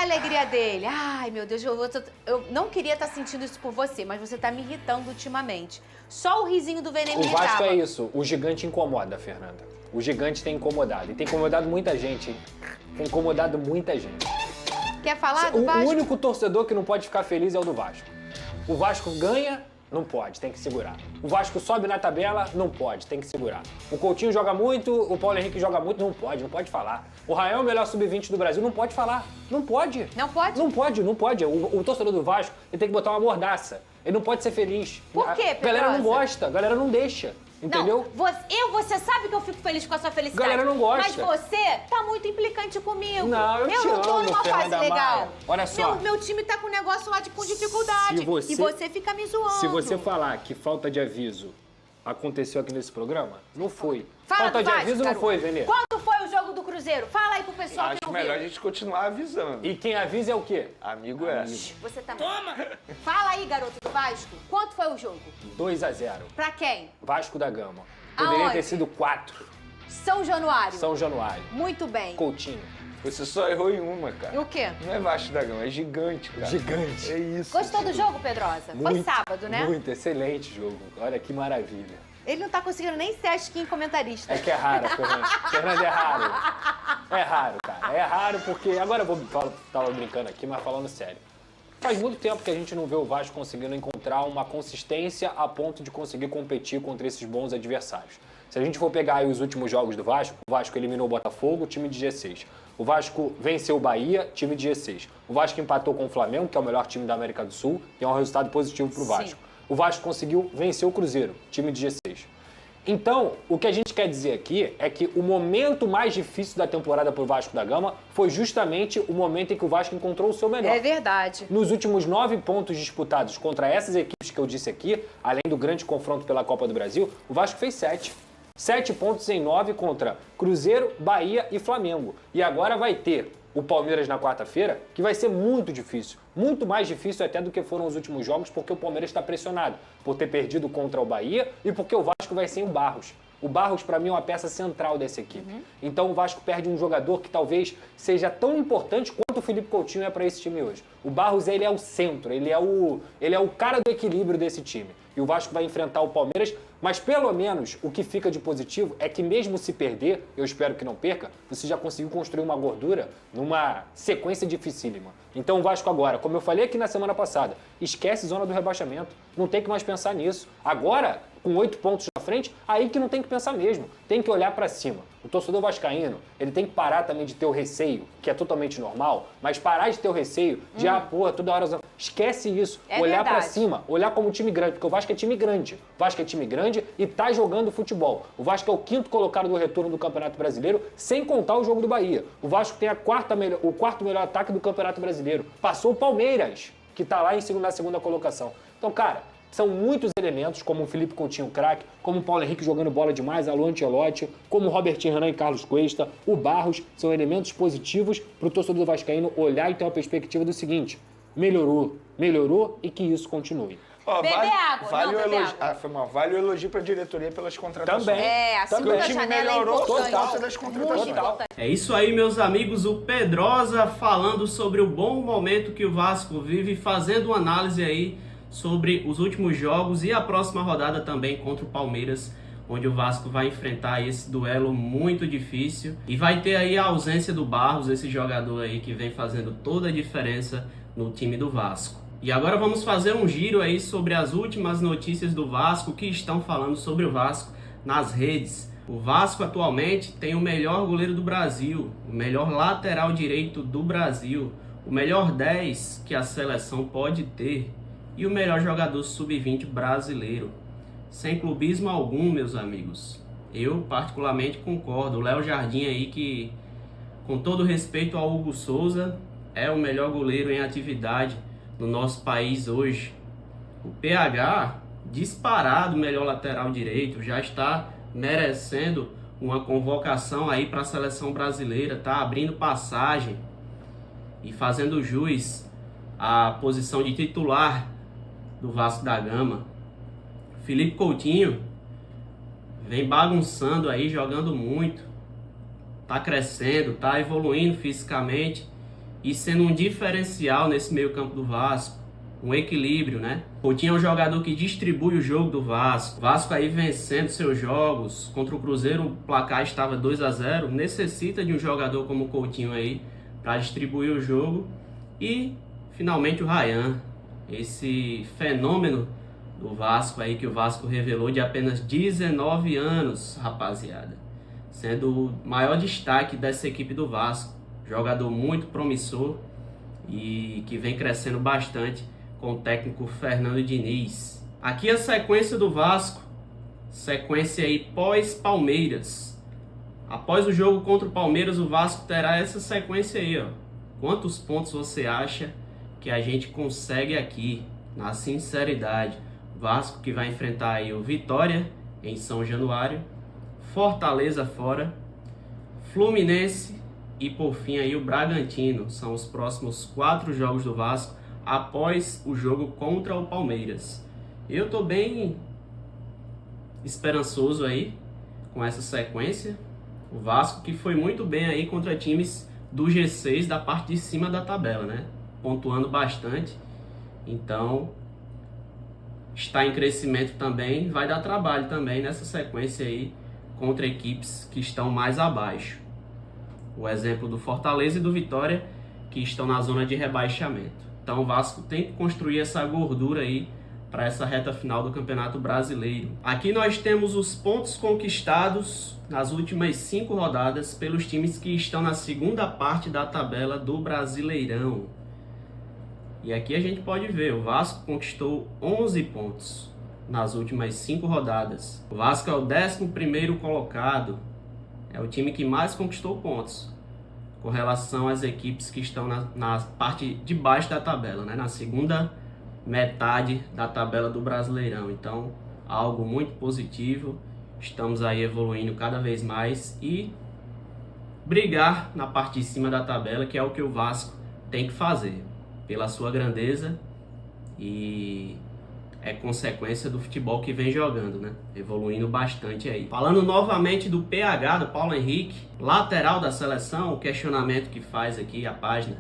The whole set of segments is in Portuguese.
a alegria dele? Ai, meu Deus, eu não queria estar sentindo isso por você, mas você tá me irritando ultimamente. Só o risinho do Veneno O irritava. Vasco é isso, o gigante incomoda, Fernanda. O gigante tem incomodado. E tem incomodado muita gente, hein? Tem incomodado muita gente. Quer falar do Vasco? O único torcedor que não pode ficar feliz é o do Vasco. O Vasco ganha, não pode, tem que segurar. O Vasco sobe na tabela, não pode, tem que segurar. O Coutinho joga muito, o Paulo Henrique joga muito, não pode falar. O Rael é o melhor sub-20 do Brasil, não pode falar. Não pode. Não pode? Não pode. O torcedor do Vasco, ele tem que botar uma mordaça. Ele não pode ser feliz. Por quê, A galera não Pedrosa? gosta, a galera não deixa. Entendeu? Não, você sabe que eu fico feliz com a sua felicidade. Galera não gosta. Mas você tá muito implicante comigo. Não, eu te não tô amo, numa fase Fernanda legal. Maia. Olha só. Meu time tá com um negócio lá com dificuldade. E você fica me zoando. Se você falar que falta de aviso aconteceu aqui nesse programa, não foi. Fala Falta do de Vasco, aviso não garoto. foi, Venê. Quando foi o jogo do Cruzeiro? Fala aí pro pessoal Acho que não melhor viu. a gente continuar avisando. E quem avisa é o quê? Amigo é. Você também. Toma! Fala aí, garoto do Vasco. Quanto foi o jogo? 2-0. Pra quem? Vasco da Gama. Poderia Aonde? ter sido 4. São Januário. São Januário. Muito bem. Coutinho. Você só errou em uma, E cara. o quê? Não é Vasco da Gama, é gigante, cara. Gigante. É isso. Gostou do jogo, Pedrosa? Foi Muito, sábado, né? Muito, excelente jogo. Olha que maravilha. Ele não tá conseguindo nem ser a skin comentarista. É que é raro, Fernanda. Fernanda, é raro. É raro, cara. É raro porque... Agora eu vou... Tava brincando aqui, mas falando sério. Faz muito tempo que a gente não vê o Vasco conseguindo encontrar uma consistência a ponto de conseguir competir contra esses bons adversários. Se a gente for pegar aí os últimos jogos do Vasco, o Vasco eliminou o Botafogo, time de G6. O Vasco venceu o Bahia, time de G6. O Vasco empatou com o Flamengo, que é o melhor time da América do Sul, e é um resultado positivo pro Vasco. Sim. O Vasco conseguiu vencer o Cruzeiro, time de G6. Então, o que a gente quer dizer aqui é que o momento mais difícil da temporada pro Vasco da Gama foi justamente o momento em que o Vasco encontrou o seu melhor. É verdade. Nos últimos 9 pontos disputados contra essas equipes que eu disse aqui, além do grande confronto pela Copa do Brasil, o Vasco fez 7. 7 pontos em 9 contra Cruzeiro, Bahia e Flamengo. E agora vai ter o Palmeiras na quarta-feira, que vai ser muito difícil. Muito mais difícil até do que foram os últimos jogos, porque o Palmeiras está pressionado por ter perdido contra o Bahia e porque o Vasco vai sem o Barros. O Barros, para mim, é uma peça central dessa equipe. Então o Vasco perde um jogador que talvez seja tão importante quanto o Felipe Coutinho é para esse time hoje. O Barros, ele é o centro, ele é o cara do equilíbrio desse time. E o Vasco vai enfrentar o Palmeiras, mas pelo menos o que fica de positivo é que mesmo se perder, eu espero que não perca, você já conseguiu construir uma gordura numa sequência dificílima. Então o Vasco agora, como eu falei aqui na semana passada, esquece zona do rebaixamento, não tem que mais pensar nisso. Agora, com 8 pontos na frente, aí que não tem que pensar mesmo, tem que olhar para cima. O torcedor vascaíno, ele tem que parar também de ter o receio, que é totalmente normal, mas parar de ter o receio de, toda hora... Esquece isso, É olhar para verdade. cima, olhar como time grande, porque o Vasco é time grande. O Vasco é time grande e tá jogando futebol. O Vasco é o 5º colocado do retorno do Campeonato Brasileiro, sem contar o jogo do Bahia. O Vasco tem o quarto melhor ataque do Campeonato Brasileiro. Passou o Palmeiras, que tá lá na segunda colocação. Então, cara, são muitos elementos, como o Felipe Coutinho craque, como o Paulo Henrique jogando bola demais, Alô Ancelotti, como o Robert Renan e Carlos Cuesta, o Barros, são elementos positivos para o torcedor vascaíno olhar e ter uma perspectiva do seguinte: melhorou e que isso continue. Ó, Beber água, vale não, o beber elogio. água. Ah, foi mal. Vale o elogio pra diretoria pelas contratações. Também. A Também. segunda O time janela é melhorou importante. por causa das contratações. Muito importante. É isso aí, meus amigos. O Pedrosa falando sobre o bom momento que o Vasco vive, fazendo uma análise aí sobre os últimos jogos e a próxima rodada também contra o Palmeiras, onde o Vasco vai enfrentar esse duelo muito difícil e vai ter aí a ausência do Barros, esse jogador aí que vem fazendo toda a diferença no time do Vasco. E agora vamos fazer um giro aí sobre as últimas notícias do Vasco que estão falando sobre o Vasco nas redes. O Vasco atualmente tem o melhor goleiro do Brasil, o melhor lateral direito do Brasil, o melhor 10 que a seleção pode ter e o melhor jogador sub-20 brasileiro. Sem clubismo algum, meus amigos. Eu particularmente concordo. O Léo Jardim aí, que com todo respeito ao Hugo Souza, é o melhor goleiro em atividade no nosso país hoje. O PH, disparado melhor lateral direito, já está merecendo uma convocação aí para a seleção brasileira, tá abrindo passagem e fazendo jus à posição de titular do Vasco da Gama. Felipe Coutinho vem bagunçando aí, jogando muito, tá crescendo, tá evoluindo fisicamente e sendo um diferencial nesse meio campo do Vasco, um equilíbrio, né? Coutinho é um jogador que distribui o jogo do Vasco. O Vasco aí vencendo seus jogos. Contra o Cruzeiro o placar estava 2-0. Necessita de um jogador como o Coutinho aí para distribuir o jogo. E finalmente o Ryan, esse fenômeno do Vasco aí que o Vasco revelou de apenas 19 anos, rapaziada. Sendo o maior destaque dessa equipe do Vasco. Jogador muito promissor e que vem crescendo bastante com o técnico Fernando Diniz. Aqui a sequência do Vasco, sequência aí pós-Palmeiras. Após o jogo contra o Palmeiras, o Vasco terá essa sequência aí, ó. Quantos pontos você acha que a gente consegue aqui, na sinceridade? O Vasco que vai enfrentar aí o Vitória em São Januário, Fortaleza fora, Fluminense e por fim aí o Bragantino. São os próximos 4 jogos do Vasco após o jogo contra o Palmeiras. Eu tô bem esperançoso aí com essa sequência. O Vasco que foi muito bem aí contra times do G6 da parte de cima da tabela, né? Pontuando bastante. Então, está em crescimento também, vai dar trabalho também nessa sequência aí contra equipes que estão mais abaixo. O exemplo do Fortaleza e do Vitória, que estão na zona de rebaixamento. Então o Vasco tem que construir essa gordura aí para essa reta final do Campeonato Brasileiro. Aqui nós temos os pontos conquistados nas últimas 5 rodadas pelos times que estão na segunda parte da tabela do Brasileirão. E aqui a gente pode ver, o Vasco conquistou 11 pontos nas últimas 5 rodadas. O Vasco é o 11º colocado, é o time que mais conquistou pontos com relação às equipes que estão na parte de baixo da tabela, né? Na segunda metade da tabela do Brasileirão. Então, algo muito positivo. Estamos aí evoluindo cada vez mais e brigar na parte de cima da tabela, que é o que o Vasco tem que fazer, pela sua grandeza e é consequência do futebol que vem jogando, né? Evoluindo bastante aí. Falando novamente do PH, do Paulo Henrique, lateral da seleção, o questionamento que faz aqui a página.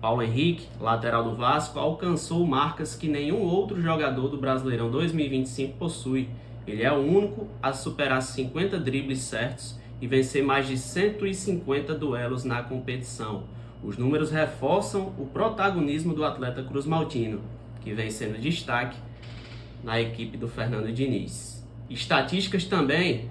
Paulo Henrique, lateral do Vasco, alcançou marcas que nenhum outro jogador do Brasileirão 2025 possui. Ele é o único a superar 50 dribles certos e vencer mais de 150 duelos na competição. Os números reforçam o protagonismo do atleta cruzmaltino, que vem sendo destaque na equipe do Fernando Diniz. Estatísticas também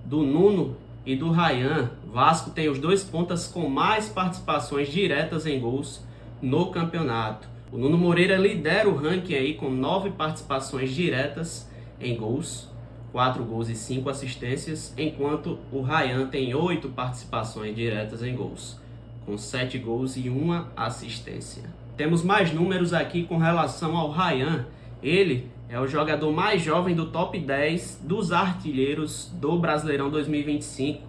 do Nuno e do Ryan. Vasco tem os 2 pontas com mais participações diretas em gols no campeonato. O Nuno Moreira lidera o ranking aí com 9 participações diretas em gols, 4 gols e 5 assistências, enquanto o Ryan tem 8 participações diretas em gols, com 7 gols e 1 assistência. Temos mais números aqui com relação ao Ryan. Ele é o jogador mais jovem do top 10 dos artilheiros do Brasileirão 2025.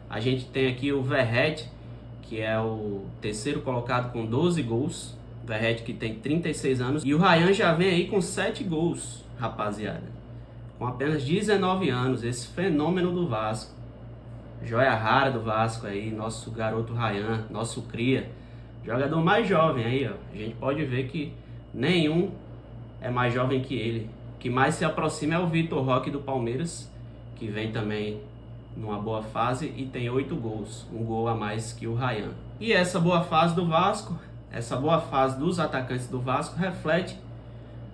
A gente tem aqui o Verratti, que é o 3º colocado com 12 gols. Verratti que tem 36 anos. E o Ryan já vem aí com 7 gols, rapaziada. Com apenas 19 anos, esse fenômeno do Vasco. Joia rara do Vasco aí, nosso garoto Ryan, nosso cria. Jogador mais jovem aí, ó. A gente pode ver que nenhum é mais jovem que ele. O que mais se aproxima é o Vitor Roque do Palmeiras, que vem também numa boa fase e tem 8 gols, um gol a mais que o Ryan. E essa boa fase do Vasco, essa boa fase dos atacantes do Vasco reflete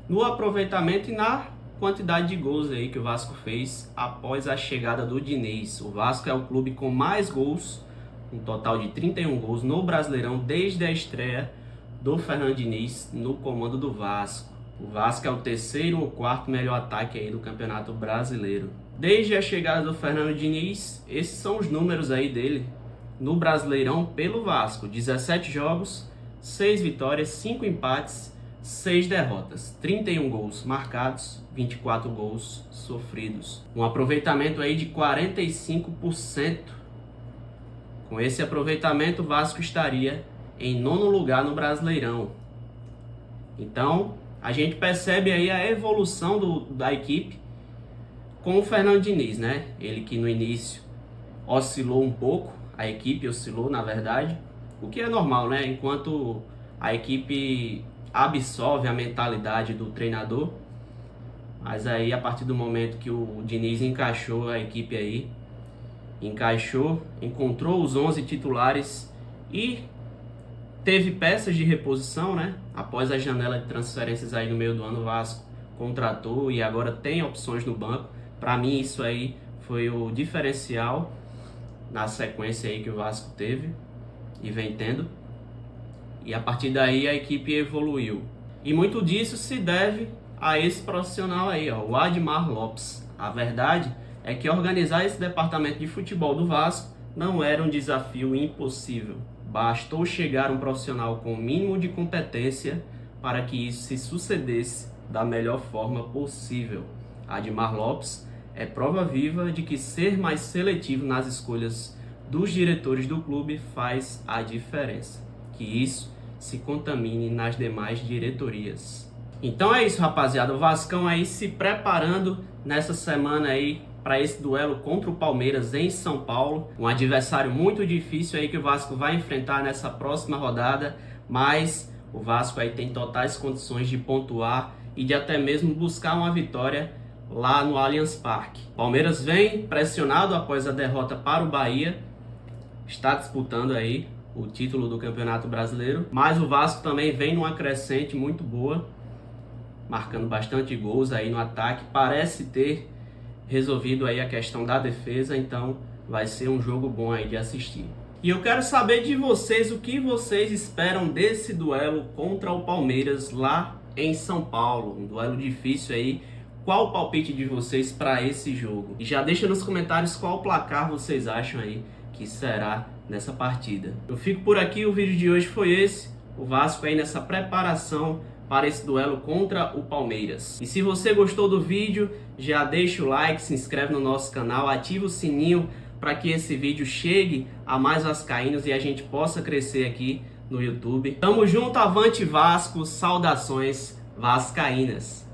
no aproveitamento e na quantidade de gols aí que o Vasco fez após a chegada do Diniz. O Vasco é o clube com mais gols, um total de 31 gols no Brasileirão desde a estreia do Fernando Diniz no comando do Vasco. O Vasco é o 3º ou 4º melhor ataque aí do Campeonato Brasileiro. Desde a chegada do Fernando Diniz, esses são os números aí dele no Brasileirão pelo Vasco. 17 jogos, 6 vitórias, 5 empates, 6 derrotas. 31 gols marcados, 24 gols sofridos. Um aproveitamento aí de 45%. Com esse aproveitamento, o Vasco estaria em 9º lugar no Brasileirão. Então, a gente percebe aí a evolução da equipe com o Fernando Diniz, né? Ele que no início oscilou um pouco, a equipe oscilou na verdade, o que é normal, né? Enquanto a equipe absorve a mentalidade do treinador, mas aí a partir do momento que o Diniz encaixou a equipe aí, encontrou os 11 titulares e teve peças de reposição, né? Após a janela de transferências aí no meio do ano, o Vasco contratou e agora tem opções no banco. Para mim isso aí foi o diferencial na sequência aí que o Vasco teve e vem tendo. E a partir daí a equipe evoluiu. E muito disso se deve a esse profissional aí, ó, o Admar Lopes. A verdade é que organizar esse departamento de futebol do Vasco não era um desafio impossível. Bastou chegar um profissional com o mínimo de competência para que isso se sucedesse da melhor forma possível. Admar Lopes é prova viva de que ser mais seletivo nas escolhas dos diretores do clube faz a diferença. Que isso se contamine nas demais diretorias. Então é isso, rapaziada. O Vascão aí se preparando nessa semana aí para esse duelo contra o Palmeiras em São Paulo. Um adversário muito difícil aí que o Vasco vai enfrentar nessa próxima rodada, mas o Vasco aí tem totais condições de pontuar e de até mesmo buscar uma vitória lá no Allianz Parque. Palmeiras vem pressionado após a derrota para o Bahia, está disputando aí o título do Campeonato Brasileiro, mas o Vasco também vem numa crescente muito boa, marcando bastante gols aí no ataque, parece ter resolvido aí a questão da defesa, então vai ser um jogo bom aí de assistir. E eu quero saber de vocês o que vocês esperam desse duelo contra o Palmeiras lá em São Paulo, um duelo difícil aí. Qual o palpite de vocês para esse jogo? E já deixa nos comentários qual placar vocês acham aí que será nessa partida. Eu fico por aqui, o vídeo de hoje foi esse, o Vasco aí nessa preparação para esse duelo contra o Palmeiras. E se você gostou do vídeo, já deixa o like, se inscreve no nosso canal, ativa o sininho para que esse vídeo chegue a mais vascaínos e a gente possa crescer aqui no YouTube. Tamo junto, avante Vasco, saudações vascaínas!